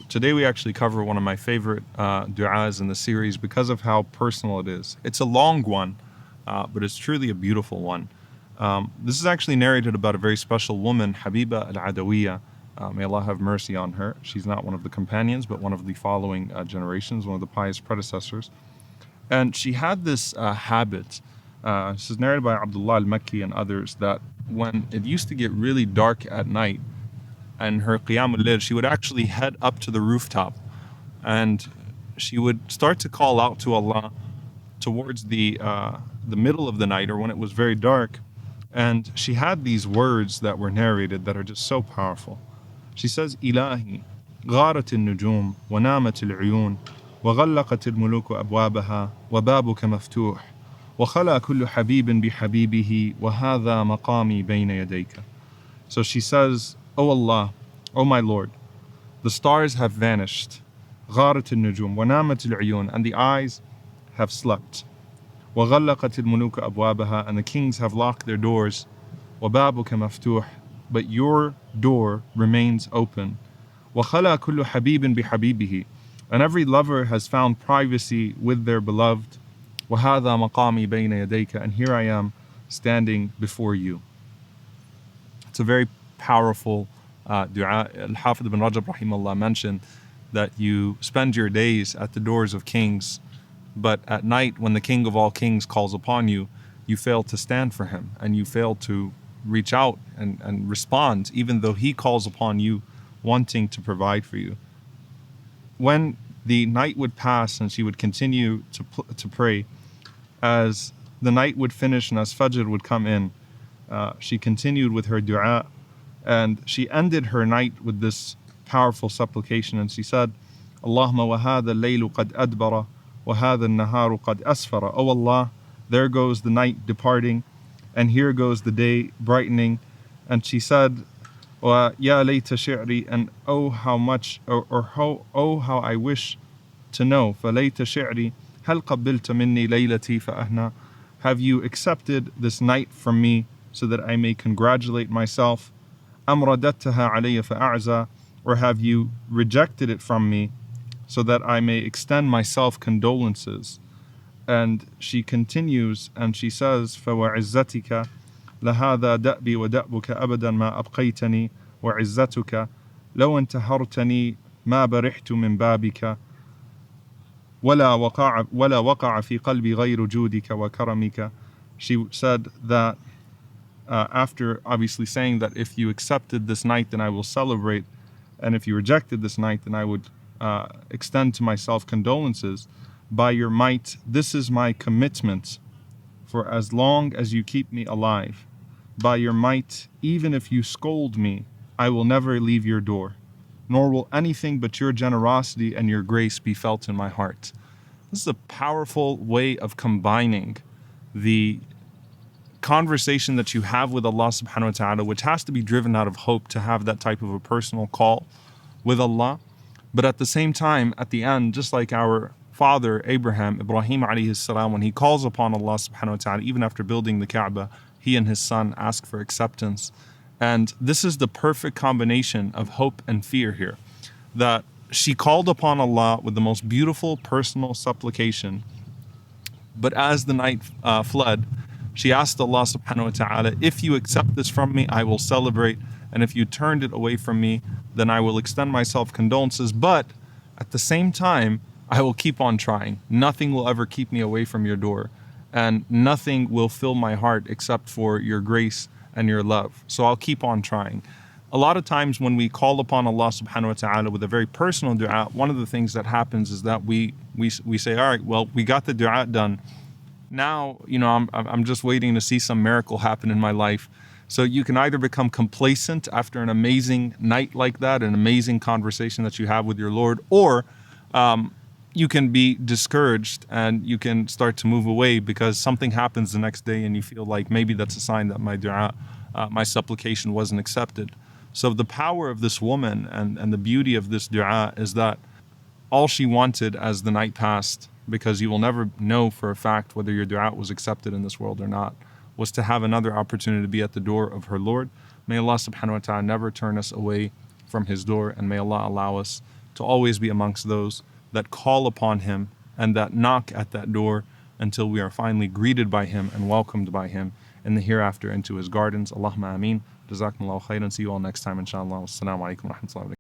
Today we actually cover one of my favorite du'as in the series because of how personal it is. It's a long one, but it's truly a beautiful one. This is actually narrated about a very special woman, Habiba al-Adawiyya. May Allah have mercy on her. She's not one of the companions, but one of the following generations, one of the pious predecessors. And she had this habit. This is narrated by Abdullah al-Makki and others, that when it used to get really dark at night, and her qiyamul layl, she would actually head up to the rooftop and she would start to call out to Allah towards the middle of the night, or when it was very dark. And she had these words that were narrated that are just so powerful. She says, Ilahi, غارت النجوم ونامت العيون وغلقت الملوك أبوابها وبابك مفتوح وخلا كل حبيب بحبيبه وهذا مقامي بين يديك. So she says, O Allah, O my Lord, the stars have vanished, غارت النجوم ونامت العيون, and the eyes have slept, وغلقت الملوك أبوابها, and the kings have locked their doors, وبابك مفتوح, but your door remains open, وخلا كل حبيب بحبيبه, and every lover has found privacy with their beloved, وهذا مقامي بين يديك, and here I am standing before you. It's a very powerful dua. Al-Hafidh ibn Rajab rahimahullah mentioned that you spend your days at the doors of kings, but at night when the King of all kings calls upon you, you fail to stand for him and you fail to reach out and respond, even though he calls upon you wanting to provide for you. When the night would pass and she would continue to pray, as the night would finish and as Fajr would come in, she continued with her dua, and she ended her night with this powerful supplication, and she said, Allahumma wa hadha al-laylu qad adbara wa hadha an-naharu qad asfara. Oh Allah, there goes the night departing and here goes the day brightening. And she said, wa ya layta shi'ri, and oh how much, oh how I wish to know, fa layta shi'ri hal qabbilta minni laylati fa ahna, have you accepted this night from me so that I may congratulate myself? Am radattaha alayya fa'a'za, or have you rejected it from me so that I may extend myself condolences? And she continues and she says, فَوَعِزَّتِكَ لَهَذَا دَأْبِي وَدَأْبُكَ أَبَدًا مَا أَبْقَيْتَنِي وَعِزَّتُكَ لَوْ انْتَهَرْتَنِي مَا بَرِحْتُ مِنْ بَابِكَ ولا وقع في قلبي غير جودك وكرمك. She said that after obviously saying that if you accepted this night, then I will celebrate, and if you rejected this night, then I would extend to myself condolences. By your might, this is my commitment for as long as you keep me alive. By your might, even if you scold me, I will never leave your door, nor will anything but your generosity and your grace be felt in my heart. This is a powerful way of combining the conversation that you have with Allah subhanahu wa ta'ala, which has to be driven out of hope to have that type of a personal call with Allah. But at the same time, at the end, just like our father Ibrahim alayhi salam, when he calls upon Allah subhanahu wa ta'ala, even after building the Kaaba, he and his son ask for acceptance. And this is the perfect combination of hope and fear here, that she called upon Allah with the most beautiful personal supplication, but as the night fled, she asked Allah subhanahu wa ta'ala, if you accept this from me, I will celebrate, and if you turned it away from me, then I will extend myself condolences, but at the same time, I will keep on trying. Nothing will ever keep me away from your door, and nothing will fill my heart except for your grace and your love. So I'll keep on trying. A lot of times when we call upon Allah subhanahu wa ta'ala with a very personal dua, one of the things that happens is that we say, all right, well, we got the dua done. Now, I'm just waiting to see some miracle happen in my life. So you can either become complacent after an amazing night like that, an amazing conversation that you have with your Lord, or you can be discouraged and you can start to move away because something happens the next day and you feel like maybe that's a sign that my dua, my supplication wasn't accepted. So the power of this woman and the beauty of this dua is that all she wanted as the night passed, because you will never know for a fact whether your dua was accepted in this world or not, was to have another opportunity to be at the door of her Lord. May Allah subhanahu wa ta'ala never turn us away from his door, and may Allah allow us to always be amongst those that call upon Him and that knock at that door until we are finally greeted by Him and welcomed by Him in the hereafter into His gardens. Allahumma ameen. Jazakumullahu khairan. See you all next time, inshallah. Wassalamu alaikum wa rahmatullahi wa barakatuh.